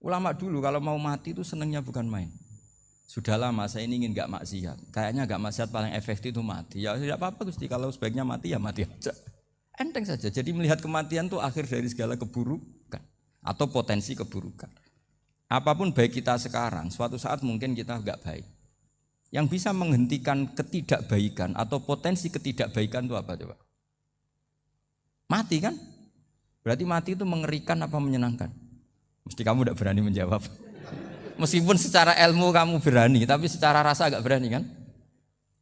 Ulama dulu kalau mau mati itu senengnya bukan main. Sudah lama saya ini ingin gak maksiat. Kayaknya gak maksiat paling efektif itu mati. Ya tidak apa-apa Gusti, kalau sebaiknya mati ya mati aja. Enteng saja. Jadi melihat kematian itu akhir dari segala keburukan atau potensi keburukan. Apapun baik kita sekarang, suatu saat mungkin kita gak baik. Yang bisa menghentikan ketidakbaikan atau potensi ketidakbaikan itu apa coba? Mati kan? Berarti mati itu mengerikan apa menyenangkan? Mesti kamu tidak berani menjawab. Meskipun secara ilmu kamu berani, tapi secara rasa agak berani kan?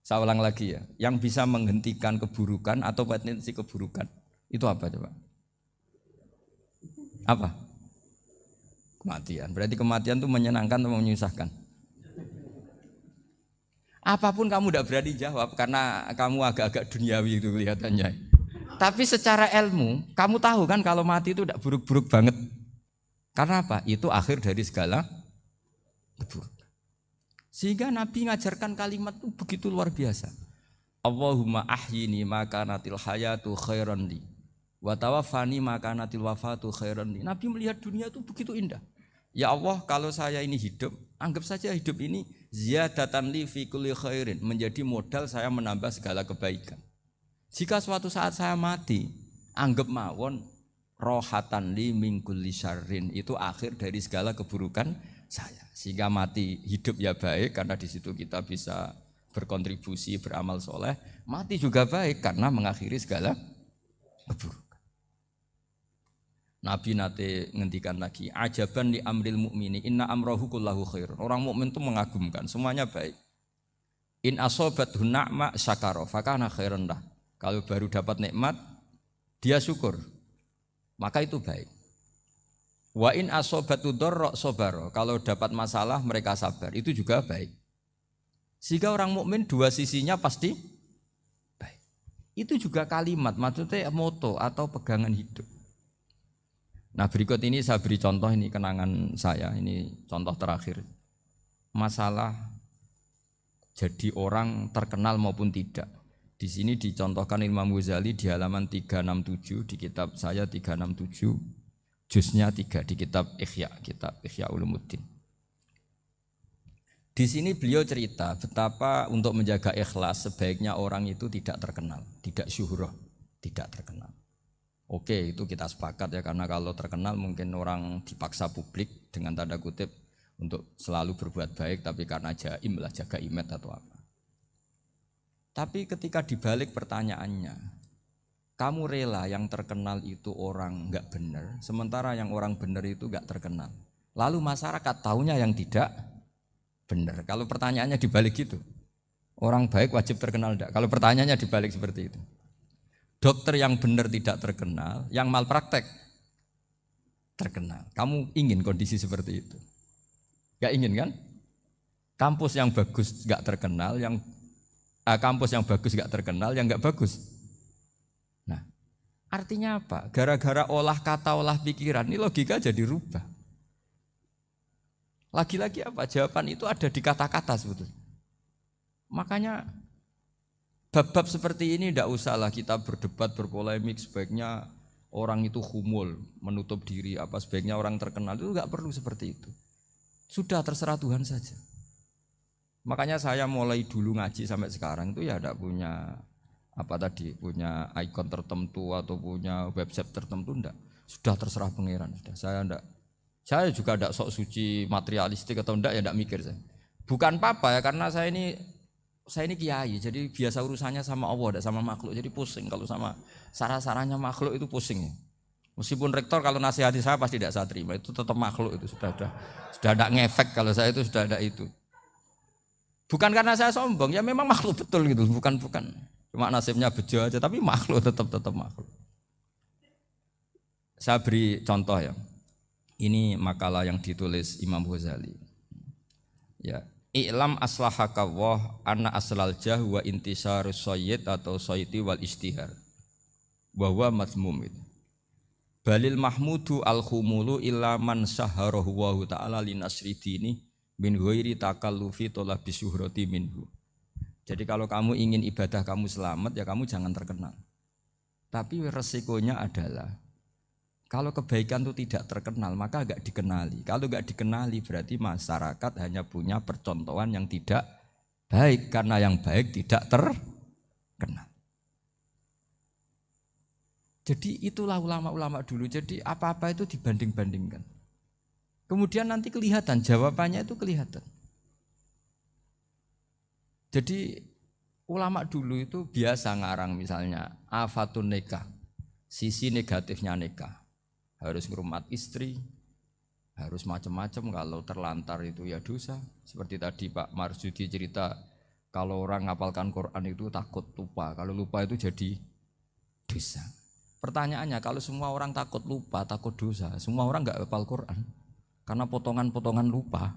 Saya ulang lagi ya, yang bisa menghentikan keburukan atau potensi keburukan itu apa coba? Apa? Kematian. Berarti kematian itu menyenangkan atau menyusahkan? Apapun kamu tidak berani jawab karena kamu agak-agak duniawi itu kelihatannya. Tapi secara ilmu, kamu tahu kan kalau mati itu tidak buruk-buruk banget. Karena apa? Itu akhir dari segala keburukan. Sehingga Nabi ngajarkan kalimat itu begitu luar biasa. Allahumma ahyini maka natil hayatu khairan li wa tawaffani maka natil wafatu khairan li. Nabi melihat dunia itu begitu indah. Ya Allah, kalau saya ini hidup, anggap saja hidup ini ziyadatan li fi kulli khairin, menjadi modal saya menambah segala kebaikan. Jika suatu saat saya mati, anggap mawon rohatan li min kulli syarrin, itu akhir dari segala keburukan saya. Sehingga mati hidup ya baik karena di situ kita bisa berkontribusi beramal soleh. Mati juga baik karena mengakhiri segala keburukan. Nabi nate ngendikan lagi, ajaban li amril mukmini inna amrahu kullahu khair. Orang mukmin itu mengagumkan, semuanya baik. In asobathu na'ma syakara fakana khairan lah. Kalau baru dapat nikmat dia syukur, maka itu baik. Wa in asobatu dharra sabara, kalau dapat masalah mereka sabar, itu juga baik. Sehingga orang mukmin dua sisinya pasti baik. Itu juga kalimat, maksudnya moto atau pegangan hidup. Nah berikut ini saya beri contoh, ini kenangan saya, ini contoh terakhir. Masalah jadi orang terkenal maupun tidak. Di sini dicontohkan Imam Ghazali di halaman 367 di kitab saya 367. Juznya 3 di kitab Ihya Ulumuddin. Di sini beliau cerita betapa untuk menjaga ikhlas sebaiknya orang itu tidak terkenal, tidak syuhrah, tidak terkenal. Oke, itu kita sepakat ya, karena kalau terkenal mungkin orang dipaksa publik dengan tanda kutip untuk selalu berbuat baik, tapi karena jaim lah, jaga image atau apa. Tapi ketika dibalik pertanyaannya, kamu rela yang terkenal itu orang enggak benar, sementara yang orang benar itu enggak terkenal. Lalu masyarakat taunya yang tidak benar. Kalau pertanyaannya dibalik gitu, orang baik wajib terkenal enggak? Kalau pertanyaannya dibalik seperti itu. Dokter yang benar tidak terkenal, yang malpraktek terkenal. Kamu ingin kondisi seperti itu? Enggak ingin kan? Kampus yang bagus enggak terkenal, kampus yang bagus enggak terkenal, yang enggak bagus. Nah, artinya apa? Gara-gara olah kata, olah pikiran, ini logika jadi rubah. Lagi-lagi apa? Jawaban itu ada di kata-kata sebetulnya. Makanya bab-bab seperti ini tidak usahlah kita berdebat, berpolemik. Sebaiknya orang itu humul, menutup diri, apa sebaiknya orang terkenal, itu enggak perlu seperti itu. Sudah terserah Tuhan saja. Makanya saya mulai dulu ngaji sampai sekarang itu ya tidak punya punya ikon tertentu atau punya website tertentu, enggak. Sudah terserah pangeran, sudah. Saya juga enggak sok suci materialistik atau enggak, ya enggak mikir saya. Bukan apa-apa ya, karena saya ini kiai, jadi biasa urusannya sama Allah, enggak sama makhluk. Jadi pusing kalau sama sarah-sarahnya makhluk itu pusing ya. Meskipun rektor kalau nasihati saya pasti tidak saya terima, itu tetap makhluk, itu sudah enggak ngefek kalau saya itu sudah ada itu. Bukan karena saya sombong, ya memang makhluk betul gitu, bukan. Cuma nasibnya bejo aja, tapi makhluk tetap makhluk. Saya beri contoh ya. Ini makalah yang ditulis Imam Ghazali. Ya, i'lam aslahakallah anna aslal jah wa intisarus sayyid atau sayyidi wal istihar. Wa huwa mazmum itu. Balil mahmudu al-khumulu illa man syaharahu wa ta'ala linasri dini min ghairi takallufi talabi syuhrati minhu. Jadi kalau kamu ingin ibadah kamu selamat, ya kamu jangan terkenal. Tapi resikonya adalah Kalau kebaikan itu tidak terkenal, maka nggak dikenali. Kalau nggak dikenali berarti masyarakat hanya punya percontohan yang tidak baik, karena yang baik tidak terkenal. Jadi itulah ulama-ulama dulu. Jadi apa-apa itu dibanding-bandingkan. Kemudian nanti kelihatan, jawabannya itu kelihatan. Jadi ulama dulu itu biasa ngarang misalnya afatun nikah, sisi negatifnya nikah. Harus ngurmat istri, harus macam-macam, kalau terlantar itu ya dosa. Seperti tadi Pak Marsudi cerita, kalau orang ngapalkan Quran itu takut lupa, kalau lupa itu jadi dosa. Pertanyaannya, kalau semua orang takut lupa, takut dosa, semua orang nggak hafal Quran karena potongan-potongan lupa.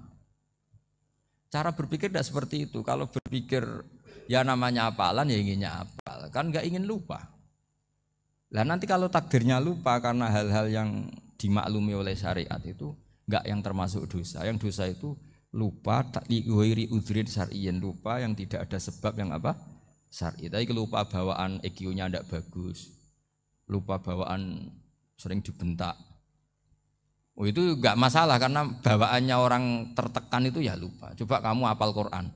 Cara berpikir tidak seperti itu. Kalau berpikir ya namanya hafalan ya inginnya hafal, kan nggak ingin lupa. Lah nanti kalau takdirnya lupa karena hal-hal yang dimaklumi oleh syariat itu enggak yang termasuk dosa. Yang dosa itu lupa liwiri udhrin syar'iyyan, lupa yang tidak ada sebab yang apa? Syar'i. Tapi lupa bawaan EQ-nya enggak bagus. Lupa bawaan sering dibentak. Oh itu enggak masalah karena bawaannya orang tertekan itu ya lupa. Coba kamu hafal Quran,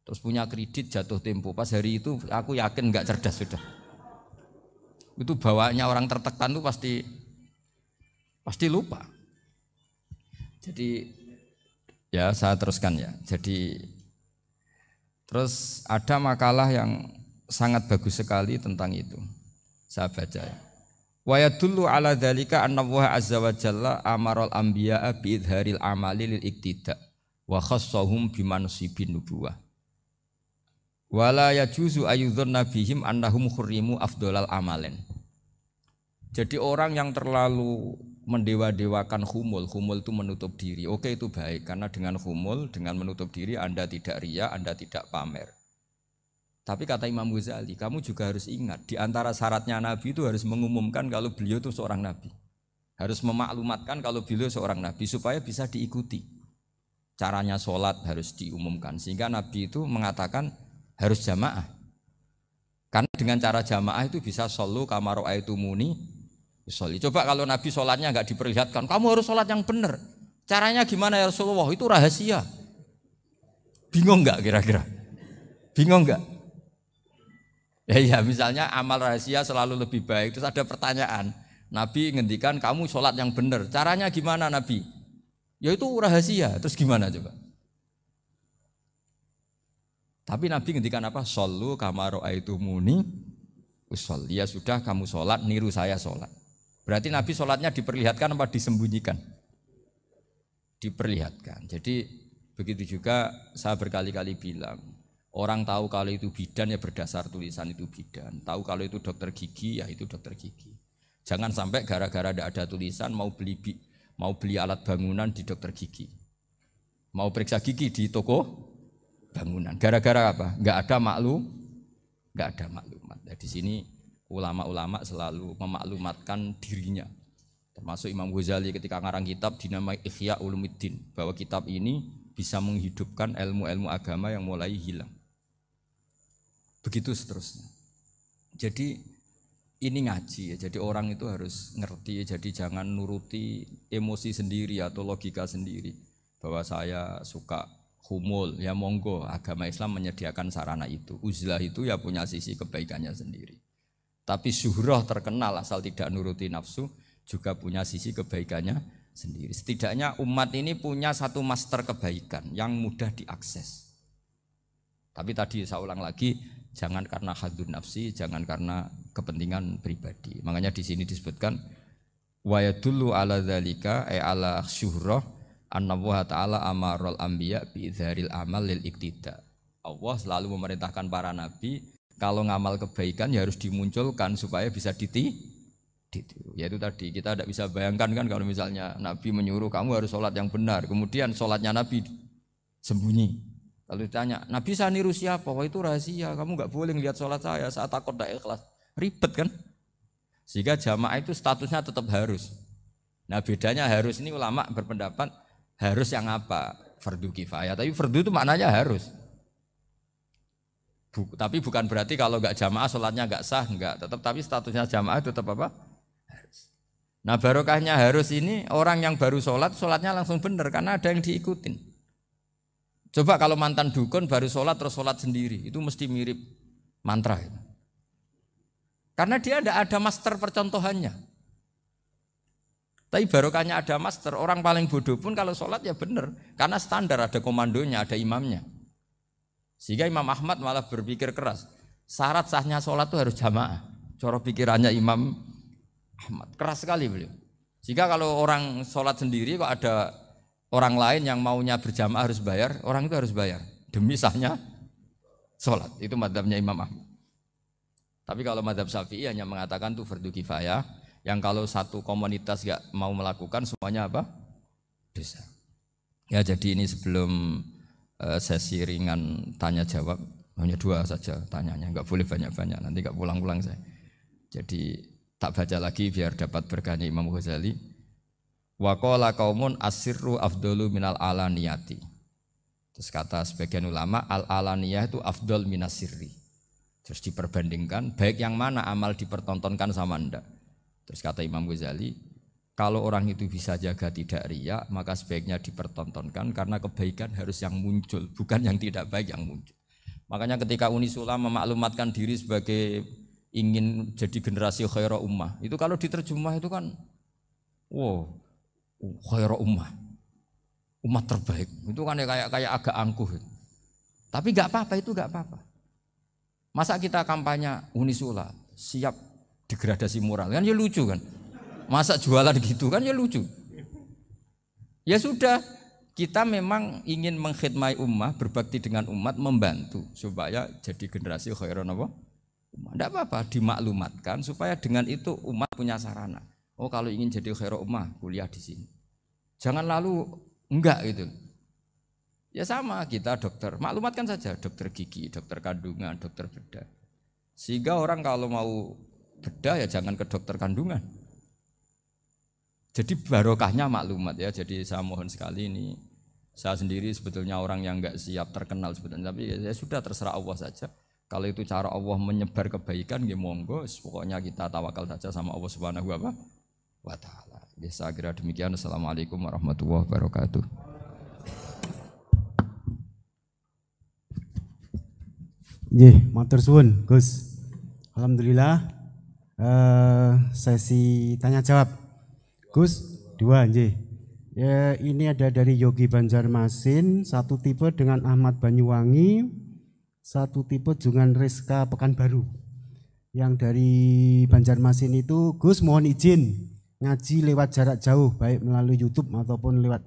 terus punya kredit jatuh tempo. Pas hari itu aku yakin enggak cerdas sudah. Itu bawaannya orang tertekan itu pasti lupa. Jadi ya saya teruskan ya. Jadi terus ada makalah yang sangat bagus sekali tentang itu. Saya baca ya. Wa yadullu ala dzalika anna Allah azza wa jalla amaral anbiya'a bi idharil amali lil iktida wa khassahum bimansibin nubuwah. Wala yajuzu ayyudhanna bihim annahum khurrimu afdolal amalen. Jadi orang yang terlalu mendewa-dewakan khumul itu menutup diri. Oke itu baik, karena dengan khumul, dengan menutup diri Anda tidak riya, Anda tidak pamer. Tapi kata Imam Ghazali, kamu juga harus ingat, di antara syaratnya Nabi itu harus mengumumkan kalau beliau itu seorang Nabi. Harus memaklumatkan kalau beliau seorang Nabi supaya bisa diikuti. Caranya sholat harus diumumkan, sehingga Nabi itu mengatakan harus jamaah. Karena dengan cara jamaah itu bisa shollu kama ra'aitumuni usolli. Coba kalau Nabi sholatnya enggak diperlihatkan, kamu harus sholat yang benar. Caranya gimana ya Rasulullah? Itu rahasia. Bingung enggak kira-kira? Bingung enggak? Ya misalnya amal rahasia selalu lebih baik. Terus ada pertanyaan, Nabi ngendikan kamu sholat yang benar. Caranya gimana Nabi? Ya itu rahasia. Terus gimana coba? Tapi Nabi ngendikan apa? Shollu kama ra'aitumuni usolli. Ya sudah kamu sholat, niru saya sholat. Berarti Nabi sholatnya diperlihatkan apa disembunyikan? Diperlihatkan. Jadi begitu juga saya berkali-kali bilang, orang tahu kalau itu bidan ya berdasar tulisan itu bidan. Tahu kalau itu dokter gigi ya itu dokter gigi. Jangan sampai gara-gara tidak ada tulisan mau beli alat bangunan di dokter gigi, mau periksa gigi di toko bangunan. Gara-gara apa? Enggak ada maklumat. Nah, di sini ulama-ulama selalu memaklumatkan dirinya. Termasuk Imam Ghazali ketika ngarang kitab dinamai Ihya Ulumuddin, bahwa kitab ini bisa menghidupkan ilmu-ilmu agama yang mulai hilang. Begitu seterusnya. Jadi ini ngaji ya. Jadi orang itu harus ngerti, jadi jangan nuruti emosi sendiri atau logika sendiri. Bahwa saya suka humul, ya monggo, agama Islam menyediakan sarana itu. Uzlah itu ya punya sisi kebaikannya sendiri. Tapi syuhrah terkenal asal tidak nuruti nafsu juga punya sisi kebaikannya sendiri. Setidaknya umat ini punya satu master kebaikan yang mudah diakses. Tapi tadi saya ulang lagi, jangan karena hadzun nafsi, jangan karena kepentingan pribadi. Makanya di sini disebutkan wa yadullu ala dzalika ay ala syuhrah anna Allah taala amaral anbiya bi idzharil amal lil iktida. Allah selalu memerintahkan para nabi kalau ngamal kebaikan ya harus dimunculkan supaya bisa ditiru. Yaitu tadi kita tidak bisa bayangkan kan kalau misalnya Nabi menyuruh kamu harus sholat yang benar, kemudian sholatnya Nabi sembunyi. Kalau ditanya, Nabi saya niru siapa? Wah itu rahasia, kamu nggak boleh lihat sholat saya takut tidak ikhlas. Ribet kan? Sehingga jamaah itu statusnya tetap harus. Nah bedanya harus ini ulama berpendapat harus yang apa? Fardu kifayah, tapi fardu itu maknanya harus. Tapi bukan berarti kalau enggak jamaah sholatnya enggak sah, enggak. Tetap tapi statusnya jamaah tetap apa? Harus. Nah barokahnya harus ini orang yang baru sholat, sholatnya langsung benar karena ada yang diikutin. Coba kalau mantan dukun baru sholat terus sholat sendiri, itu mesti mirip mantra. Karena dia tidak ada master percontohannya. Tapi barokahnya ada master, orang paling bodoh pun kalau sholat ya benar. Karena standar ada komandonya, ada imamnya. Sehingga Imam Ahmad malah berpikir keras. Syarat sahnya sholat itu harus jamaah. Cara pikirannya Imam Ahmad. Keras sekali beliau. Sehingga kalau orang sholat sendiri kok ada orang lain yang maunya berjamaah harus bayar, orang itu harus bayar. Demi sahnya sholat. Itu madzhabnya Imam Ahmad. Tapi kalau madzhab Syafi'i hanya mengatakan itu fardu kifayah. Yang kalau satu komunitas gak mau melakukan semuanya apa? Dosa. Ya jadi ini sebelum sesi ringan tanya jawab, hanya 2 saja tanyanya, nggak boleh banyak-banyak, nanti nggak pulang-pulang saya. Jadi tak baca lagi biar dapat berkahnya Imam Ghazali. Wa qala qaumun asirru afdalu minal alaniyati. Terus kata sebagian ulama al alaniyah itu afdal minas sirri. Terus diperbandingkan baik yang mana amal dipertontonkan sama ndak. Terus kata Imam Ghazali, kalau orang itu bisa jaga tidak riya, maka sebaiknya dipertontonkan karena kebaikan harus yang muncul, bukan yang tidak baik yang muncul. Makanya ketika Unisula memaklumatkan diri sebagai ingin jadi generasi khairah ummah, itu kalau diterjemah itu kan, wow, khairah ummah, umat terbaik. Itu kan kayak agak angkuh. Tapi nggak apa-apa, itu nggak apa-apa. Masa kita kampanye Unisula siap degradasi moral, kan ya lucu kan. Masa jualan gitu kan ya lucu. Ya sudah, kita memang ingin mengkhidmati ummah, berbakti dengan umat, membantu supaya jadi generasi khairan apa? Ummah. Tidak apa-apa, dimaklumatkan supaya dengan itu umat punya sarana. Oh kalau ingin jadi khairan ummah, kuliah di sini. Jangan lalu enggak gitu. Ya sama kita dokter, maklumatkan saja dokter gigi, dokter kandungan, dokter bedah. Sehingga orang kalau mau bedah ya jangan ke dokter kandungan. Jadi barokahnya maklumat ya. Jadi saya mohon sekali ini, saya sendiri sebetulnya orang yang enggak siap terkenal sebetulnya, tapi ya sudah terserah Allah saja. Kalau itu cara Allah menyebar kebaikan, ya monggo. Pokoknya kita tawakal saja sama Allah Subhanahu wa taala. Ya saya kira demikian. Assalamualaikum warahmatullahi wabarakatuh. Nggih, matur suwun, Gus. Alhamdulillah. Sesi tanya jawab. Gus, 2 nggih. Ya, ini ada dari Yogi Banjarmasin, satu tipe dengan Ahmad Banyuwangi, satu tipe dengan Rizka Pekanbaru. Yang dari Banjarmasin itu, Gus mohon izin ngaji lewat jarak jauh, baik melalui YouTube ataupun lewat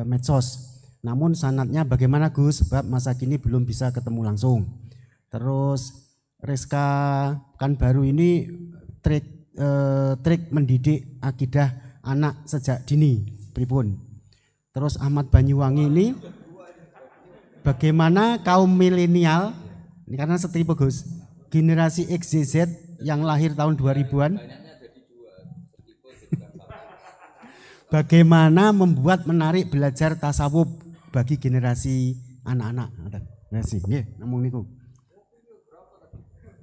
medsos. Namun sanadnya bagaimana Gus? Sebab masa kini belum bisa ketemu langsung. Terus Rizka Pekanbaru ini trik mendidik akidah anak sejak dini, pripun. Terus Ahmad Banyuwangi ini bagaimana kaum milenial, ini karena setipe Gus, generasi XYZ yang lahir tahun 2000-an, bagaimana membuat menarik belajar tasawuf bagi generasi anak-anak. Nggih, namung niku.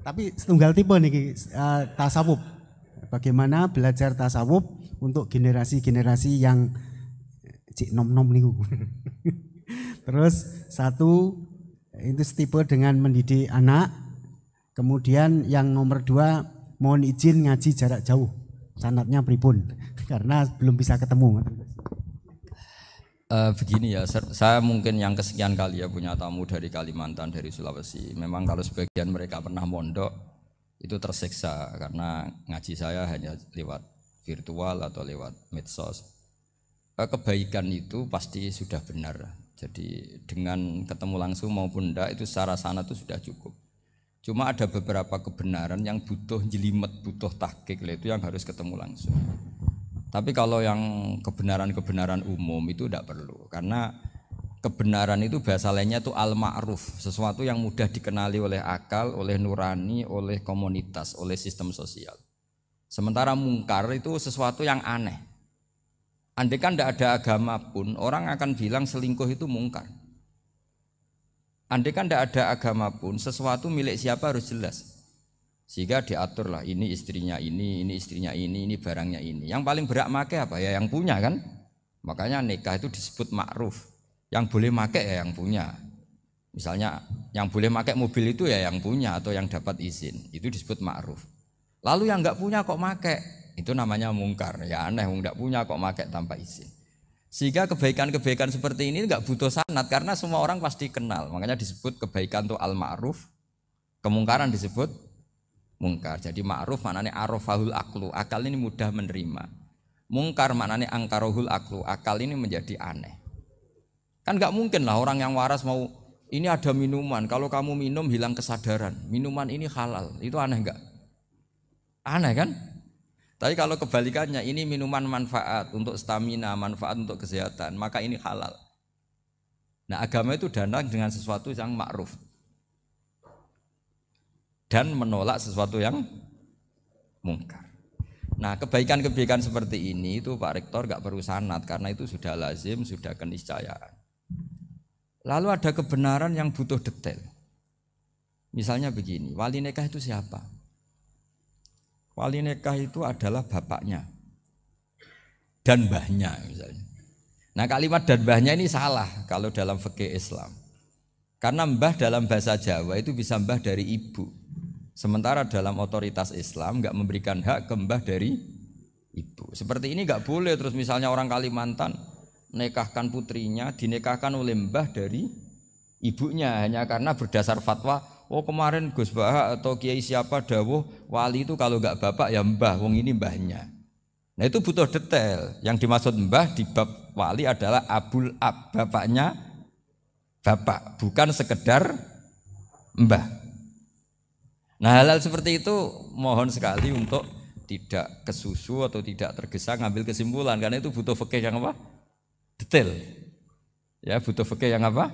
Tapi setunggal tipe nih tasawuf. Bagaimana belajar tasawuf untuk generasi-generasi yang cik nom-nom niku. Terus satu itu tipe dengan mendidik anak. Kemudian yang nomor 2 mohon izin ngaji jarak jauh. Sanadnya pripun karena belum bisa ketemu. Begini ya, saya mungkin yang kesekian kali ya punya tamu dari Kalimantan, dari Sulawesi. Memang kalau sebagian mereka pernah mondok itu tersiksa karena ngaji saya hanya lewat virtual atau lewat medsos. Kebaikan itu pasti sudah benar. Jadi dengan ketemu langsung maupun enggak itu secara sana itu sudah cukup. Cuma ada beberapa kebenaran yang butuh jelimet, butuh tahqiq, itu yang harus ketemu langsung. Tapi kalau yang kebenaran-kebenaran umum itu tidak perlu, karena kebenaran itu bahasa lainnya itu al-ma'ruf, sesuatu yang mudah dikenali oleh akal, oleh nurani, oleh komunitas, oleh sistem sosial. Sementara mungkar itu sesuatu yang aneh. Andai kan tidak ada agama pun, orang akan bilang selingkuh itu mungkar. Andai kan tidak ada agama pun, sesuatu milik siapa harus jelas. Sehingga diatur lah ini istrinya ini istrinya ini barangnya ini. Yang paling berhak make apa ya yang punya kan. Makanya nikah itu disebut ma'ruf. Yang boleh make ya yang punya. Misalnya yang boleh make mobil itu ya yang punya atau yang dapat izin. Itu disebut ma'ruf. Lalu yang enggak punya kok make, itu namanya mungkar. Ya aneh enggak punya kok make tanpa izin. Sehingga kebaikan-kebaikan seperti ini enggak butuh sanad karena semua orang pasti kenal. Makanya disebut kebaikan itu al-ma'ruf, kemungkaran disebut mungkar. Jadi ma'ruf maknanya arafahul aklu, akal ini mudah menerima. Mungkar maknanya angkarohul aklu, akal ini menjadi aneh. Kan enggak mungkin lah orang yang waras mau ini ada minuman, kalau kamu minum hilang kesadaran, minuman ini halal, itu aneh enggak? Aneh kan? Tapi kalau kebalikannya ini minuman manfaat untuk stamina, manfaat untuk kesehatan, maka ini halal. Nah agama itu datang dengan sesuatu yang ma'ruf dan menolak sesuatu yang mungkar. Nah kebaikan-kebaikan seperti ini itu Pak Rektor gak perlu sanad karena itu sudah lazim, sudah keniscayaan. Lalu ada kebenaran yang butuh detail. Misalnya begini, wali nikah itu siapa? Wali nikah itu adalah bapaknya dan mbahnya misalnya. Nah kalimat dan mbahnya ini salah kalau dalam fikih Islam. Karena mbah dalam bahasa Jawa itu bisa mbah dari ibu. Sementara dalam otoritas Islam enggak memberikan hak ke mbah dari ibu. Seperti ini enggak boleh terus misalnya orang Kalimantan nikahkan putrinya dinikahkan oleh mbah dari ibunya hanya karena berdasar fatwa oh kemarin Gus Bah atau kiai siapa dawuh wali itu kalau enggak bapak ya mbah wong ini mbahnya. Nah itu butuh detail. Yang dimaksud mbah di bab wali adalah abul ab, bapaknya bapak, bukan sekedar mbah. Nah hal-hal seperti itu mohon sekali untuk tidak kesusu atau tidak tergesa ngambil kesimpulan karena itu butuh fikih yang apa? Detail. Ya, butuh fikih yang apa?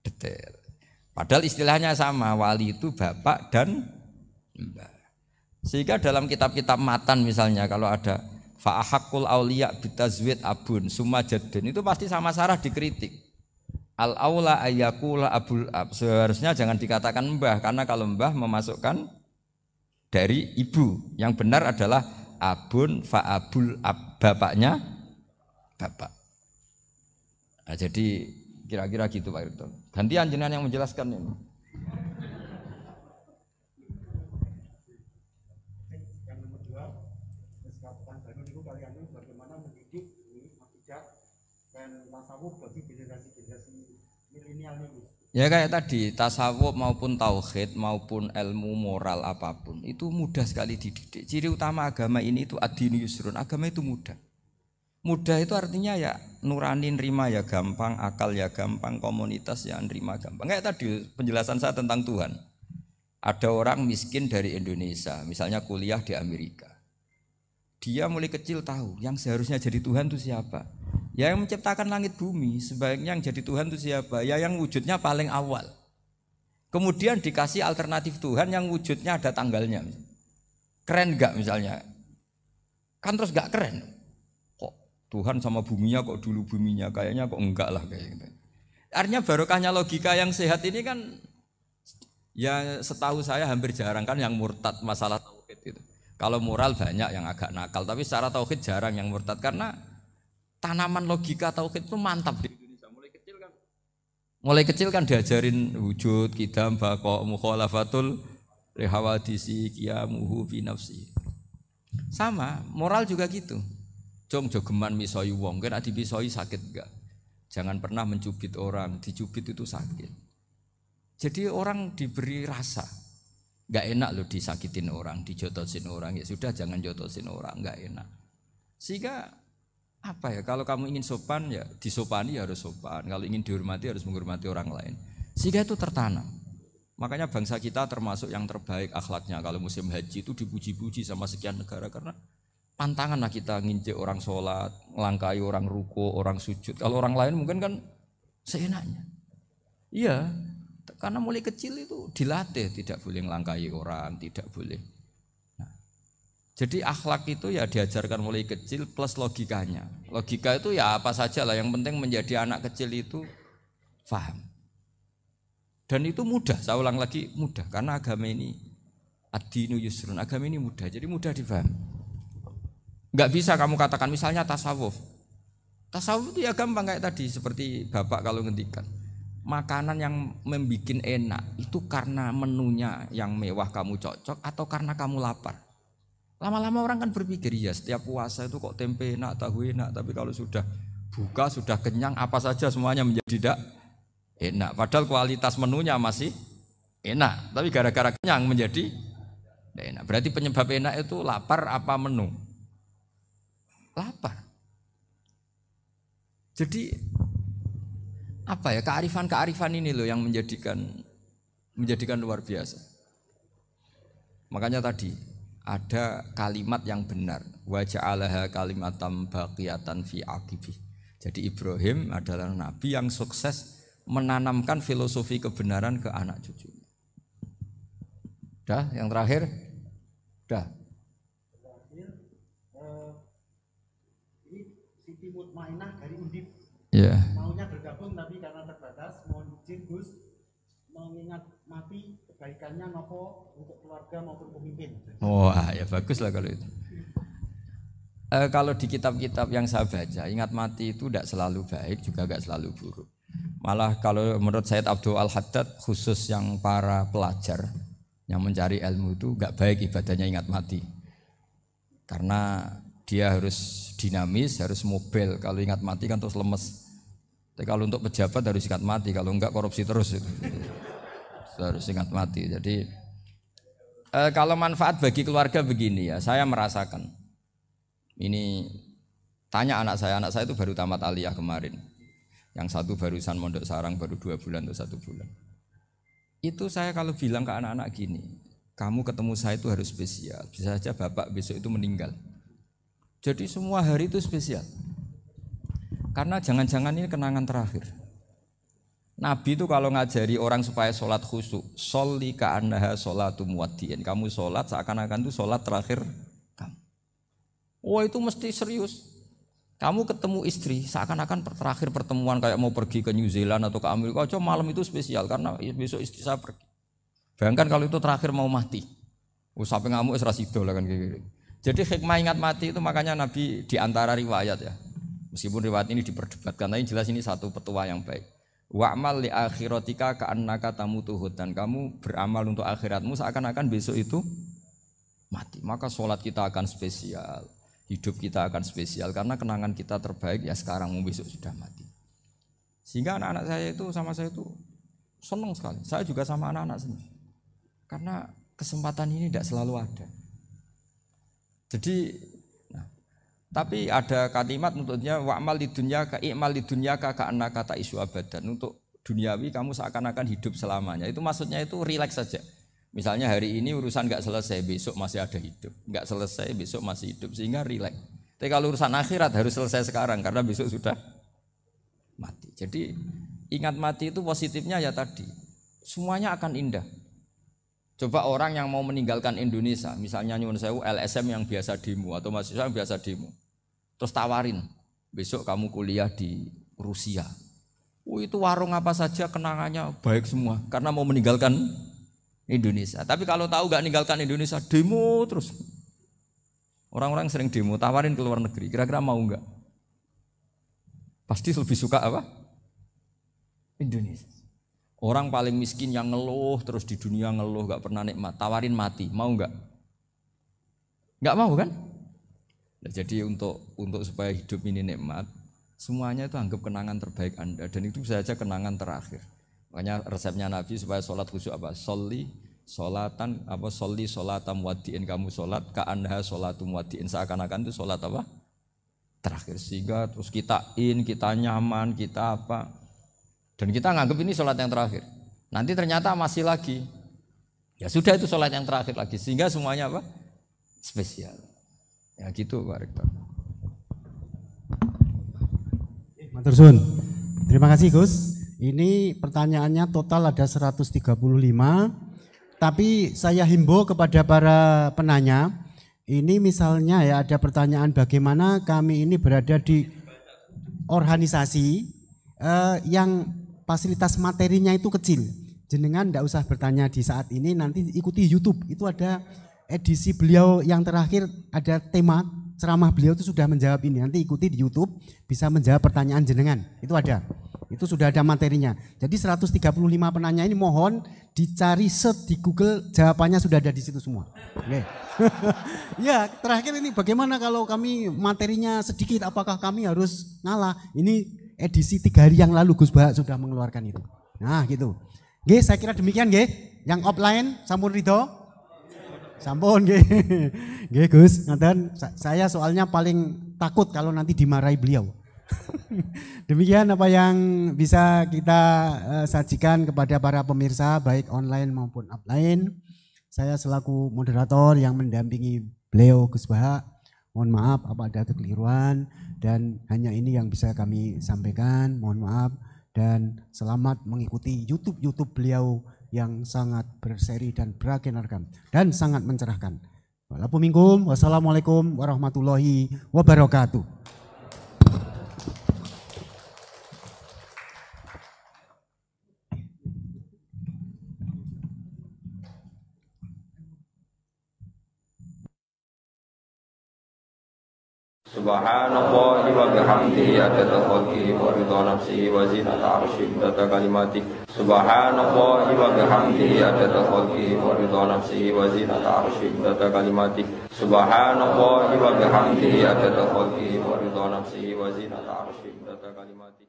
Detail. Padahal istilahnya sama, wali itu bapak dan mbah. Sehingga dalam kitab-kitab matan misalnya kalau ada fa'ahakul auliya bitazwid abun summa jaddun itu pasti sama Sarah dikritik. Al aula ayyakula abul ab. Seharusnya jangan dikatakan mbah karena kalau mbah memasukkan dari ibu. Yang benar adalah abun fa'abul ab, bapaknya bapak. Nah, jadi kira-kira gitu Pak Irto. Gantian jenengan yang menjelaskan ini. Yang nomor 2, bagaimana mendidik akidah dan tasawuf bagi generasi-generasi milenial ini. Ya kayak tadi tasawuf maupun tauhid maupun ilmu moral apapun itu mudah sekali dididik. Ciri utama agama ini itu ad-dinu yusrun. Agama itu mudah. Mudah itu artinya ya nurani nerima ya gampang, akal ya gampang, komunitas ya nerima gampang. Kayak tadi penjelasan saya tentang Tuhan. Ada orang miskin dari Indonesia, misalnya kuliah di Amerika. Dia mulai kecil tahu yang seharusnya jadi Tuhan itu siapa. Ya yang menciptakan langit bumi, sebaiknya yang jadi Tuhan itu siapa? Ya yang wujudnya paling awal. Kemudian dikasih alternatif Tuhan yang wujudnya ada tanggalnya. Keren enggak misalnya? Kan terus enggak keren. Tuhan sama buminya kok dulu buminya, kayaknya kok enggak lah kayak gitu. Artinya barokahnya logika yang sehat ini kan ya setahu saya hampir jarang kan yang murtad masalah tauhid itu. Kalau moral banyak yang agak nakal, tapi secara tauhid jarang yang murtad karena tanaman logika tauhid itu mantap di Indonesia. Mulai kecil kan diajarin wujud, qidam, baqa, mukhalafatul lihawadisi, qiyamuhu fi nafsi. Sama, moral juga gitu. Jong jogeman misoi wong, kena dipisoi sakit enggak? Jangan pernah mencubit orang, dicubit itu sakit. Jadi orang diberi rasa, enggak enak loh disakitin orang, dijotosin orang, ya sudah jangan jotosin orang, enggak enak. Sehingga apa ya, kalau kamu ingin sopan ya disopani ya harus sopan, kalau ingin dihormati harus menghormati orang lain. Sehingga itu tertanam. Makanya bangsa kita termasuk yang terbaik akhlaknya. Kalau musim haji itu dipuji-puji sama sekian negara karena pantangan lah kita nginjek orang sholat, melangkai orang ruko, orang sujud. Kalau orang lain mungkin kan seenaknya. Iya, karena mulai kecil itu dilatih tidak boleh melangkai orang, tidak boleh. Nah, jadi akhlak itu ya diajarkan mulai kecil plus logikanya. Logika itu ya apa saja lah, yang penting menjadi anak kecil itu paham. Dan itu mudah, saya ulang lagi mudah karena agama ini Ad-dinu yusrun, agama ini mudah, jadi mudah difahami. Enggak bisa kamu katakan misalnya tasawuf. Tasawuf itu ya gampang kayak tadi, seperti Bapak kalau ngendikan. Makanan yang membuat enak itu karena menunya yang mewah kamu cocok atau karena kamu lapar. Lama-lama orang kan berpikir, ya setiap puasa itu kok tempe enak, tahu enak, tapi kalau sudah buka, sudah kenyang, apa saja semuanya menjadi tidak enak. Padahal kualitas menunya masih enak, tapi gara-gara kenyang menjadi tidak enak. Berarti penyebab enak itu lapar apa menu? Lapar. Jadi apa ya, kearifan ini loh yang menjadikan luar biasa. Makanya tadi ada kalimat yang benar, wa ja'alaha kalimatam baqiyatan fi aqibih. Jadi Ibrahim adalah nabi yang sukses menanamkan filosofi kebenaran ke anak cucunya. Dah, yang terakhir? Dah. Ini Siti Mutmainah dari Undip. Ya. Maunya bergabung tapi karena terbatas, mohon izin Gus, mengingat mati kebaikannya nopo untuk keluarga maupun pemimpin. Wah, ya bagus lah kalau itu. Kalau di kitab-kitab yang saya baca, ingat mati itu tidak selalu baik, juga tidak selalu buruk. Malah kalau menurut Sayyid Abdul Al-Haddad, khusus yang para pelajar yang mencari ilmu itu nggak baik ibadahnya ingat mati. Karena dia harus dinamis, harus mobil. Kalau ingat mati kan terus lemes. Tapi kalau untuk pejabat harus ingat mati, kalau enggak korupsi terus itu. Harus ingat mati. Jadi kalau manfaat bagi keluarga begini ya, saya merasakan. Ini tanya anak saya itu baru tamat aliyah kemarin. Yang satu barusan mondok sarang baru 2 bulan atau 1 bulan. Itu saya kalau bilang ke anak-anak gini, kamu ketemu saya itu harus spesial. Bisa saja bapak besok itu meninggal. Jadi semua hari itu spesial. Karena jangan-jangan ini kenangan terakhir. Nabi itu kalau ngajari orang supaya sholat khusyuk, sholli ka'annaha sholatu muwaddi'in. Kamu sholat seakan-akan itu sholat terakhir kamu. Oh itu mesti serius. Kamu ketemu istri seakan-akan terakhir pertemuan, kayak mau pergi ke New Zealand atau ke Amerika aja, malam itu spesial karena besok istri saya pergi. Bayangkan kalau itu terakhir mau mati. Sampai ngamuk isra sido lah kan gitu. Jadi hikmah ingat mati itu makanya Nabi diantara riwayat ya. Meskipun riwayat ini diperdebatkan, tapi jelas ini satu petua yang baik. Wa'mal li akhiratika ka'annaka tamutuhud, dan kamu beramal untuk akhiratmu seakan-akan besok itu mati. Maka sholat kita akan spesial, hidup kita akan spesial karena kenangan kita terbaik ya sekarang, besok sudah mati. Sehingga anak-anak saya itu sama saya itu senang sekali. Saya juga sama anak-anak senang. Karena kesempatan ini tidak selalu ada. Jadi tapi ada kalimat untuknya wa'mal lidunyaka i'mal lidunyaka ka'annaka ta'isu abadan. Untuk duniawi kamu seakan-akan hidup selamanya. Itu maksudnya itu rileks saja. Misalnya hari ini urusan enggak selesai, besok masih ada hidup. Enggak selesai, besok masih hidup, sehingga rileks. Tapi kalau urusan akhirat harus selesai sekarang karena besok sudah mati. Jadi ingat mati itu positifnya ya tadi. Semuanya akan indah. Coba orang yang mau meninggalkan Indonesia, misalnya nyuwun sewu LSM yang biasa demo atau mahasiswa yang biasa demo, terus tawarin, besok kamu kuliah di Rusia. Itu warung apa saja kenangannya baik semua, karena mau meninggalkan Indonesia. Tapi kalau tahu gak meninggalkan Indonesia, demo terus. Orang-orang sering demo, tawarin ke luar negeri, kira-kira mau gak? Pasti lebih suka apa? Indonesia. Orang paling miskin yang ngeluh terus di dunia ngeluh gak pernah nikmat, tawarin mati, mau gak? Gak mau kan? Nah, jadi untuk supaya hidup ini nikmat, semuanya itu anggap kenangan terbaik Anda, dan itu bisa saja kenangan terakhir. Makanya resepnya Nabi supaya sholat khusyuk apa? Sholli sholatam wadi'in, kamu sholat ka'anha sholatum wadi'in, seakan-akan itu sholat apa? Terakhir. Sehingga terus kita nyaman, kita apa? Dan kita nganggap ini sholat yang terakhir. Nanti ternyata masih lagi. Ya sudah, itu sholat yang terakhir lagi. Sehingga semuanya apa? Spesial. Ya gitu Pak Rektor. Matur suwun. Terima kasih Gus. Ini pertanyaannya total ada 135. Tapi saya himbau kepada para penanya. Ini misalnya ya ada pertanyaan bagaimana kami ini berada di organisasi yang fasilitas materinya itu kecil. jenengan ndak usah bertanya di saat ini, nanti ikuti YouTube. Itu ada edisi beliau yang terakhir, ada tema ceramah beliau itu sudah menjawab ini. Nanti ikuti di YouTube, bisa menjawab pertanyaan jenengan. Itu ada. Itu sudah ada materinya. Jadi 135 penanya ini mohon dicari search di Google, jawabannya sudah ada di situ semua. Oke. Ya, terakhir ini bagaimana kalau kami materinya sedikit, apakah kami harus ngalah? Ini edisi 3 hari yang lalu Gus Bah sudah mengeluarkan itu. Nah, gitu. Oke, saya kira demikian nggih. Yang offline sampun ridho? Sampun nggih. Nggih Gus, ngaten saya soalnya paling takut kalau nanti dimarahi beliau. Demikian apa yang bisa kita sajikan kepada para pemirsa baik online maupun offline. Saya selaku moderator yang mendampingi beliau Gus Bah, mohon maaf apa ada kekeliruan dan hanya ini yang bisa kami sampaikan. Mohon maaf dan selamat mengikuti YouTube beliau yang sangat berseri dan beragenarkan dan sangat mencerahkan. Wassalamualaikum warahmatullahi wabarakatuh. Subhanallah wa bihamdihi adada khalqihi wa ridha nafsihi wa zinata arsyihi wa adada kalimatihi. Subhanallah wa bihamdihi adada khalqihi wa ridha nafsihi wa zinata arsyihi wa adada kalimatihi. Subhanallah wa bihamdihi adada khalqihi wa ridha nafsihi wa zinata arsyihi wa adada kalimatihi.